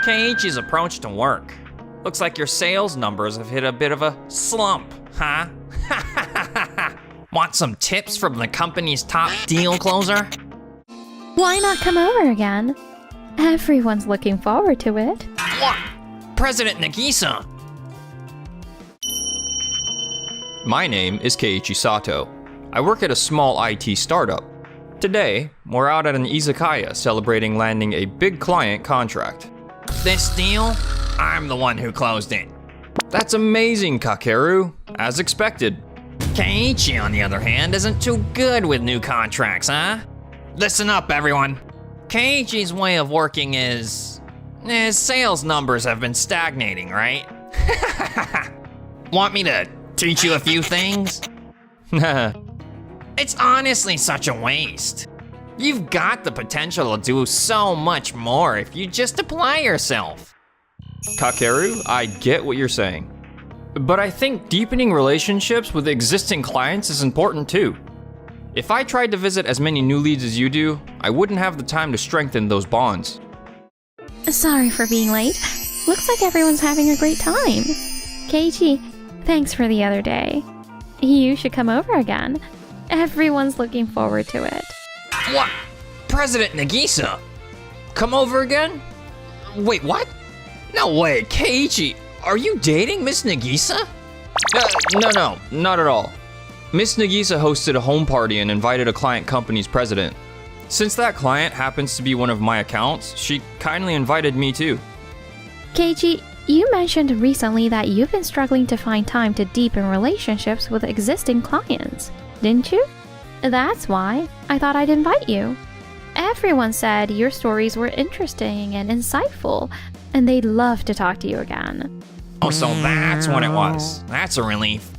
Keiichi's approach to work. Looks like your sales numbers have hit a bit of a slump, huh? Want some tips from the company's top deal closer? Why not come over again? Everyone's looking forward to it. What? President Nagisa! My name is Keiichi Sato. I work at a small IT startup. Today, we're out at an izakaya celebrating landing a big client contract. This deal? I'm the one who closed it. That's amazing, Kakeru. As expected. Keiichi, on the other hand, isn't too good with new contracts, huh? Listen up, everyone. Keiichi's way of working is... his sales numbers have been stagnating, right? Want me to teach you a few things? It's honestly such a waste. You've got the potential to do so much more if you just apply yourself. Kakeru, I get what you're saying. But I think deepening relationships with existing clients is important too. If I tried to visit as many new leads as you do, I wouldn't have the time to strengthen those bonds. Sorry for being late. Looks like everyone's having a great time. Keiichi, thanks for the other day. You should come over again. Everyone's looking forward to it. What? President Nagisa? Come over again? Wait, what? No way, Keiichi, are you dating Miss Nagisa? No, not at all. Miss Nagisa hosted a home party and invited a client company's president. Since that client happens to be one of my accounts, she kindly invited me too. Keiichi, you mentioned recently that you've been struggling to find time to deepen relationships with existing clients, didn't you? That's why I thought I'd invite you. Everyone said your stories were interesting and insightful, and they'd love to talk to you again. Oh, so that's what it was. That's a relief.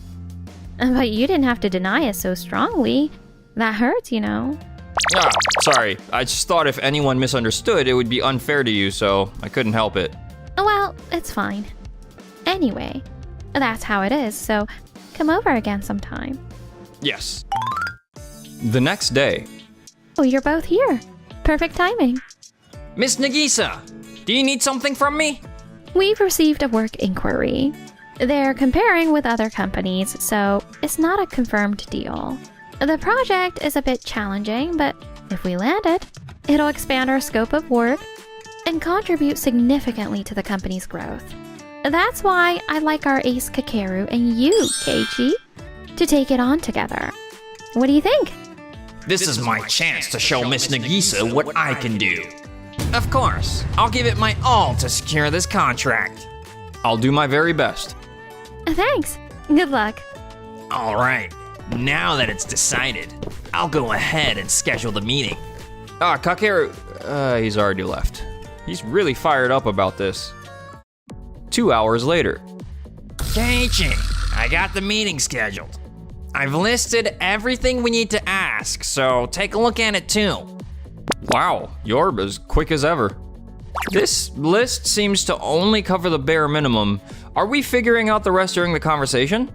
But you didn't have to deny it so strongly. That hurts, you know. Ah, sorry. I just thought if anyone misunderstood, it would be unfair to you, so I couldn't help it. Well, it's fine. Anyway, that's how it is, so come over again sometime. Yes. The next day. Oh, you're both here. Perfect timing. Miss Nagisa, do you need something from me? We've received a work inquiry. They're comparing with other companies, so it's not a confirmed deal. The project is a bit challenging, but if we land it, it'll expand our scope of work and contribute significantly to the company's growth. That's why I'd like our ace Kakeru and you, Keiichi, to take it on together. What do you think? This is my chance to show Miss Nagisa what I can do. Of course, I'll give it my all to secure this contract. I'll do my very best. Thanks. Good luck. All right, now that it's decided, I'll go ahead and schedule the meeting. Kakeru, he's already left. He's really fired up about this. 2 hours later. Keiichi, I got the meeting scheduled. I've listed everything we need to ask, so take a look at it too. Wow, you're as quick as ever. This list seems to only cover the bare minimum. Are we figuring out the rest during the conversation?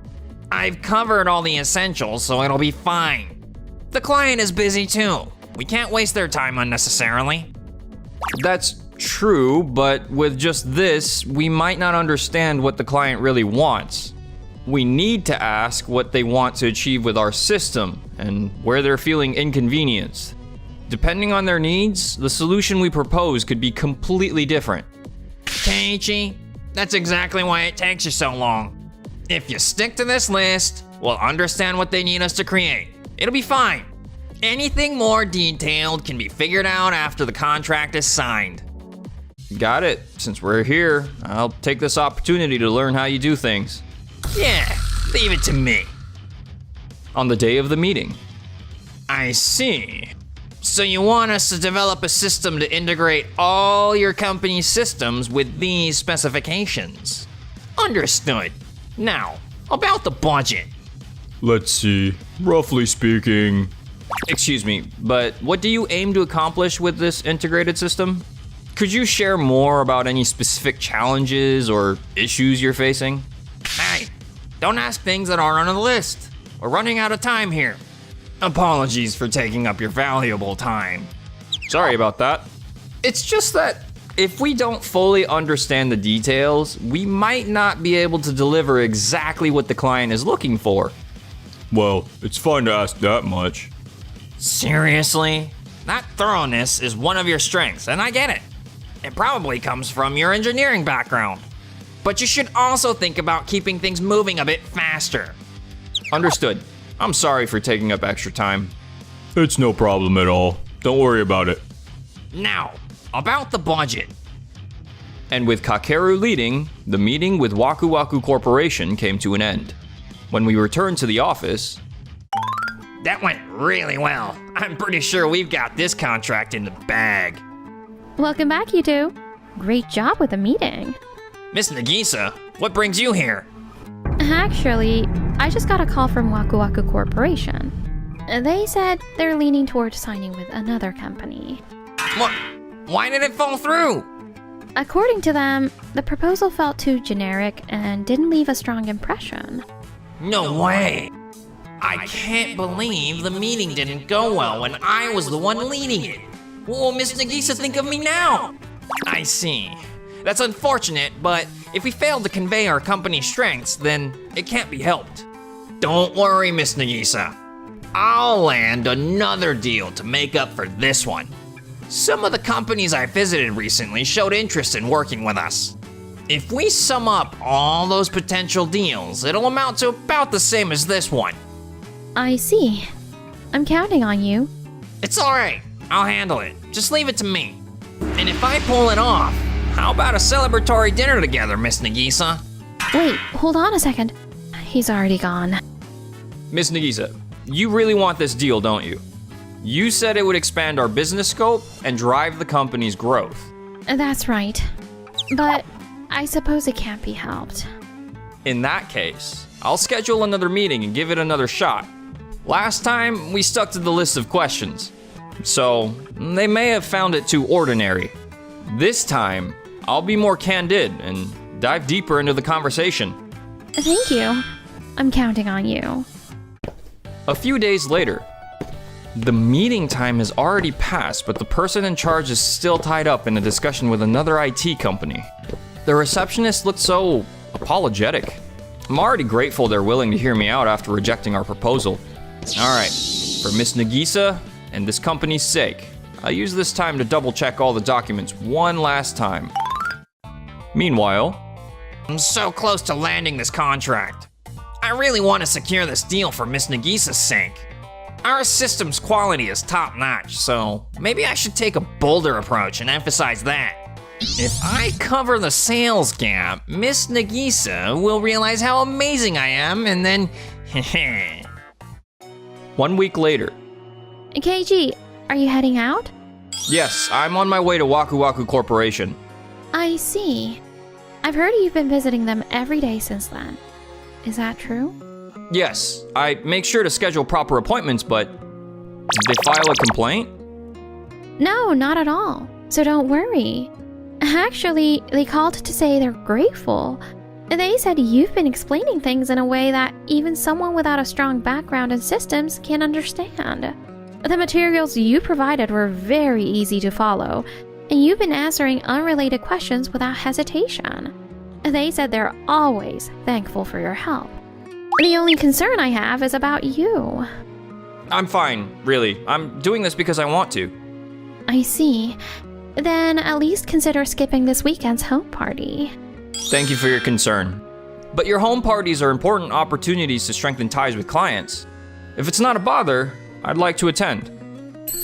I've covered all the essentials, so it'll be fine. The client is busy too. We can't waste their time unnecessarily. That's true, but with just this, we might not understand what the client really wants. We need to ask what they want to achieve with our system and where they're feeling inconvenienced. Depending on their needs, the solution we propose could be completely different. Keiichi, that's exactly why it takes you so long. If you stick to this list, we'll understand what they need us to create. It'll be fine. Anything more detailed can be figured out after the contract is signed. Got it. Since we're here, I'll take this opportunity to learn how you do things. Yeah, leave it to me. On the day of the meeting. I see. So you want us to develop a system to integrate all your company's systems with these specifications. Understood. Now, about the budget. Let's see, roughly speaking. Excuse me, but what do you aim to accomplish with this integrated system? Could you share more about any specific challenges or issues you're facing? Hey, don't ask things that aren't on the list. We're running out of time here. Apologies for taking up your valuable time. Sorry about that. It's just that if we don't fully understand the details, we might not be able to deliver exactly what the client is looking for. Well, it's fine to ask that much. Seriously? That thoroughness is one of your strengths, and I get it. It probably comes from your engineering background. But you should also think about keeping things moving a bit faster. Understood. I'm sorry for taking up extra time. It's no problem at all. Don't worry about it. Now, about the budget. And with Kakeru leading, the meeting with Waku Waku Corporation came to an end. When we returned to the office, That went really well. I'm pretty sure we've got this contract in the bag. Welcome back, you two. Great job with the meeting. Miss Nagisa, what brings you here? Actually, I just got a call from Waku Waku Corporation. They said they're leaning toward signing with another company. What? Why did it fall through? According to them, the proposal felt too generic and didn't leave a strong impression. No way. I can't believe the meeting didn't go well when I was the one leading it. What will Miss Nagisa think of me now? I see. That's unfortunate, but if we failed to convey our company's strengths, then it can't be helped. Don't worry, Miss Nagisa. I'll land another deal to make up for this one. Some of the companies I visited recently showed interest in working with us. If we sum up all those potential deals, it'll amount to about the same as this one. I see. I'm counting on you. It's alright, I'll handle it. Just leave it to me. And if I pull it off, how about a celebratory dinner together, Miss Nagisa? Wait, hold on a second. He's already gone. Miss Nagisa, you really want this deal, don't you? You said it would expand our business scope and drive the company's growth. That's right. But I suppose it can't be helped. In that case, I'll schedule another meeting and give it another shot. Last time, we stuck to the list of questions, so they may have found it too ordinary. This time, I'll be more candid and dive deeper into the conversation. Thank you. I'm counting on you. A few days later, the meeting time has already passed, but the person in charge is still tied up in a discussion with another IT company. The receptionist looked so apologetic. I'm already grateful they're willing to hear me out after rejecting our proposal. Alright, for Miss Nagisa and this company's sake, I'll use this time to double check all the documents one last time. Meanwhile, I'm so close to landing this contract. I really want to secure this deal for Miss Nagisa's sake. Our system's quality is top notch, so maybe I should take a bolder approach and emphasize that. If I cover the sales gap, Miss Nagisa will realize how amazing I am, and then, 1 week later. KG, are you heading out? Yes, I'm on my way to Waku Waku Corporation. I see. I've heard you've been visiting them every day since then. Is that true? Yes, I make sure to schedule proper appointments, but did they file a complaint? No, not at all. So don't worry. Actually, they called to say they're grateful. They said you've been explaining things in a way that even someone without a strong background in systems can understand. The materials you provided were very easy to follow, and you've been answering unrelated questions without hesitation. They said they're always thankful for your help. The only concern I have is about you. I'm fine, really. I'm doing this because I want to. I see. Then at least consider skipping this weekend's home party. Thank you for your concern. But your home parties are important opportunities to strengthen ties with clients. If it's not a bother, I'd like to attend.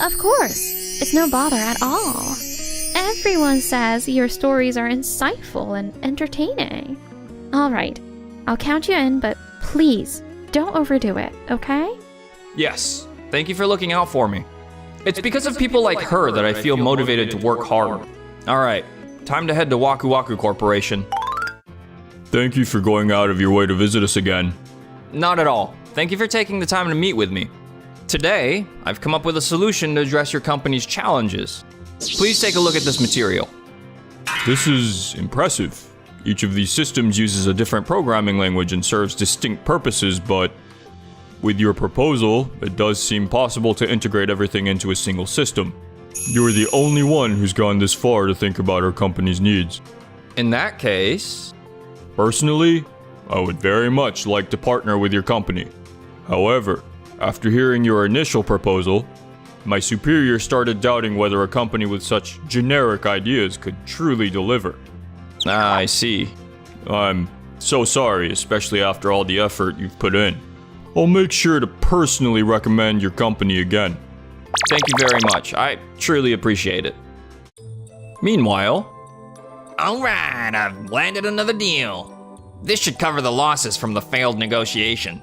Of course. It's no bother at all. Everyone says your stories are insightful and entertaining. All right. I'll count you in, but please don't overdo it, okay? Yes, thank you for looking out for me. It's because of people like her that I feel motivated to work hard. Alright, time to head to Waku Waku Corporation. Thank you for going out of your way to visit us again. Not at all. Thank you for taking the time to meet with me. Today, I've come up with a solution to address your company's challenges. Please take a look at this material. This is impressive. Each of these systems uses a different programming language and serves distinct purposes, but with your proposal, it does seem possible to integrate everything into a single system. You're the only one who's gone this far to think about our company's needs. In that case, Personally, I would very much like to partner with your company. However, after hearing your initial proposal, my superior started doubting whether a company with such generic ideas could truly deliver. I see. I'm so sorry, especially after all the effort you've put in. I'll make sure to personally recommend your company again. Thank you very much. I truly appreciate it. Meanwhile, alright, I've landed another deal. This should cover the losses from the failed negotiation.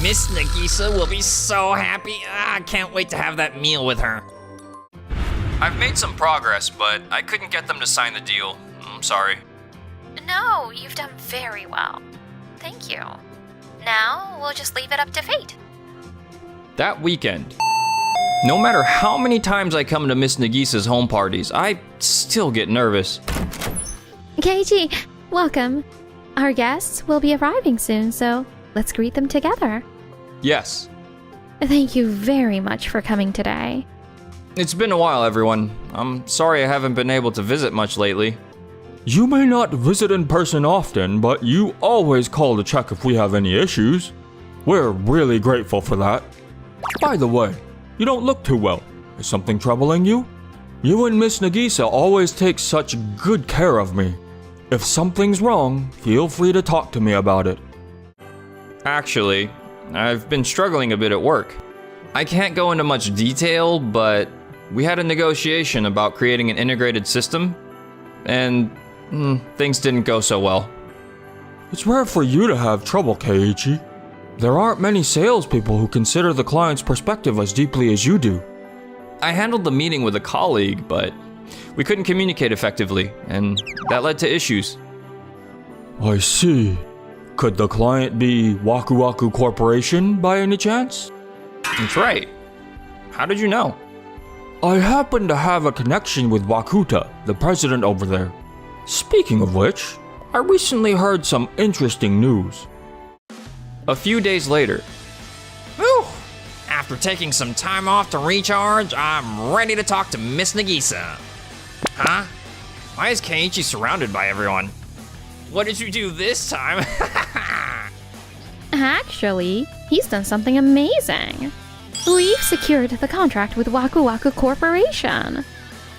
Miss Nagisa will be so happy. I can't wait to have that meal with her. I've made some progress, but I couldn't get them to sign the deal. I'm sorry. No, you've done very well. Thank you. Now, we'll just leave it up to fate. That weekend, no matter how many times I come to Miss Nagisa's home parties, I still get nervous. Keiichi, welcome. Our guests will be arriving soon, so let's greet them together. Yes. Thank you very much for coming today. It's been a while, everyone. I'm sorry I haven't been able to visit much lately. You may not visit in person often, but you always call to check if we have any issues. We're really grateful for that. By the way, you don't look too well. Is something troubling you? You and Miss Nagisa always take such good care of me. If something's wrong, feel free to talk to me about it. Actually, I've been struggling a bit at work. I can't go into much detail, but we had a negotiation about creating an integrated system, and things didn't go so well. It's rare for you to have trouble, Keiichi. There aren't many salespeople who consider the client's perspective as deeply as you do. I handled the meeting with a colleague, but we couldn't communicate effectively, and that led to issues. I see. Could the client be Waku Waku Corporation by any chance? That's right. How did you know? I happen to have a connection with Wakuta, the president over there. Speaking of which, I recently heard some interesting news. A few days later, Whew. After taking some time off to recharge, I'm ready to talk to Miss Nagisa. Huh? Why is Keiichi surrounded by everyone? What did you do this time? Actually, he's done something amazing. We've secured the contract with Waku Waku Corporation.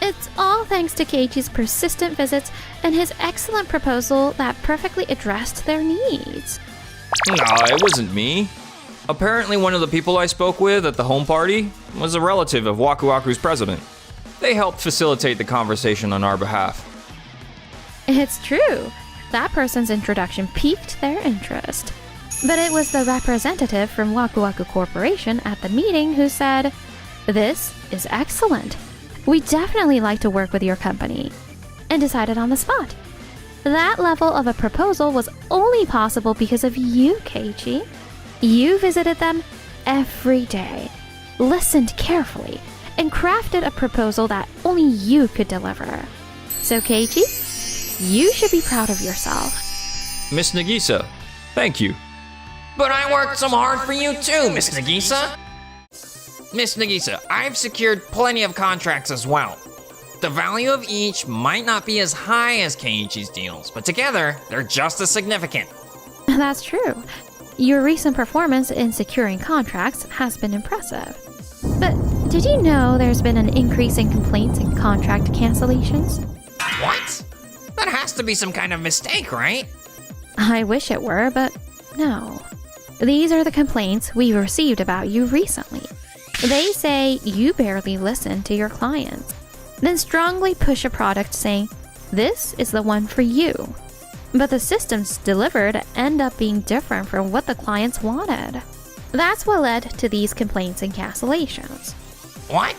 It's all thanks to Keiichi's persistent visits and his excellent proposal that perfectly addressed their needs. no, it wasn't me. Apparently one of the people I spoke with at the home party was a relative of Waku Waku's president. They helped facilitate the conversation on our behalf. It's true. That person's introduction piqued their interest. But it was the representative from Waku Waku Corporation at the meeting who said, "This is excellent. We definitely like to work with your company," and decided on the spot. That level of a proposal was only possible because of you, Keiichi. You visited them every day, listened carefully, and crafted a proposal that only you could deliver. So Keiichi, you should be proud of yourself. Miss Nagisa, thank you. But I worked so hard for you too, Miss Nagisa. Miss Nagisa, I've secured plenty of contracts as well. The value of each might not be as high as Keiichi's deals, but together, they're just as significant. That's true. Your recent performance in securing contracts has been impressive. But did you know there's been an increase in complaints and contract cancellations? What? That has to be some kind of mistake, right? I wish it were, but no. These are the complaints we received about you recently. They say you barely listen to your clients, then strongly push a product saying, "This is the one for you." But the systems delivered end up being different from what the clients wanted. That's what led to these complaints and cancellations. What?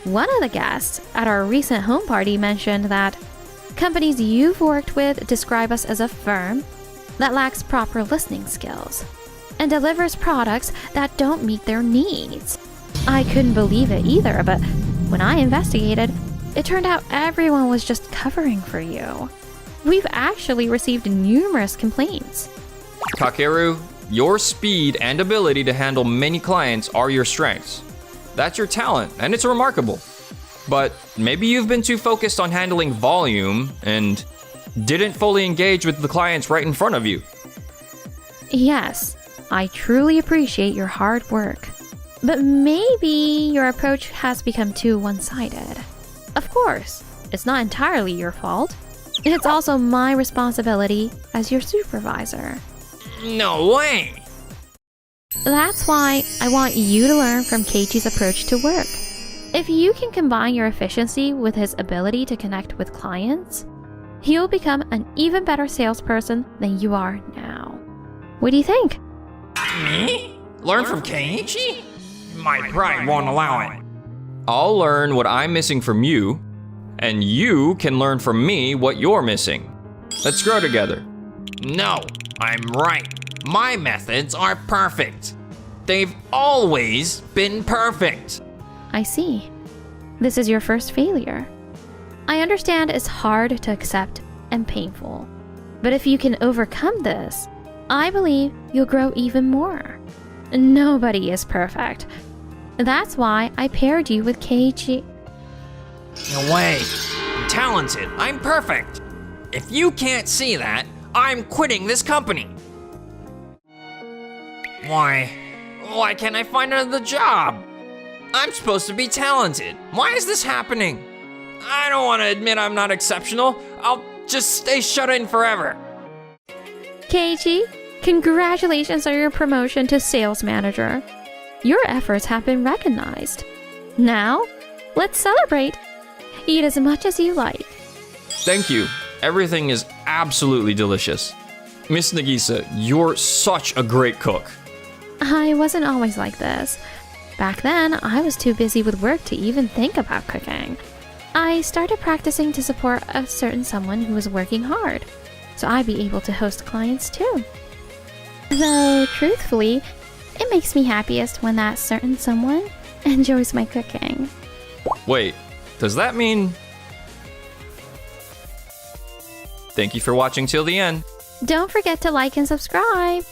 One of the guests at our recent home party mentioned that companies you've worked with describe us as a firm that lacks proper listening skills and delivers products that don't meet their needs. I couldn't believe it either, but when I investigated, it turned out everyone was just covering for you. We've actually received numerous complaints. Kakeru, your speed and ability to handle many clients are your strengths. That's your talent, and it's remarkable. But maybe you've been too focused on handling volume and didn't fully engage with the clients right in front of you. Yes, I truly appreciate your hard work. But maybe your approach has become too one-sided. Of course, it's not entirely your fault. It's also my responsibility as your supervisor. No way! That's why I want you to learn from Keiichi's approach to work. If you can combine your efficiency with his ability to connect with clients, you'll become an even better salesperson than you are now. What do you think? Me? Learn from Keiichi? My pride won't allow it. I'll learn what I'm missing from you, and you can learn from me what you're missing. Let's grow together. No, I'm right. My methods are perfect. They've always been perfect. I see. This is your first failure. I understand it's hard to accept and painful. But if you can overcome this, I believe you'll grow even more. Nobody is perfect. That's why I paired you with Keiichi. No way. I'm talented. I'm perfect. If you can't see that, I'm quitting this company. Why can't I find another job? I'm supposed to be talented. Why is this happening? I don't want to admit I'm not exceptional. I'll just stay shut in forever. Keiichi, congratulations on your promotion to sales manager. Your efforts have been recognized. Now, let's celebrate. Eat as much as you like. Thank you. Everything is absolutely delicious. Miss Nagisa, you're such a great cook. I wasn't always like this. Back then, I was too busy with work to even think about cooking. I started practicing to support a certain someone who was working hard, so I'd be able to host clients too. Though, truthfully, it makes me happiest when that certain someone enjoys my cooking. Wait, does that mean... Thank you for watching till the end. Don't forget to like and subscribe.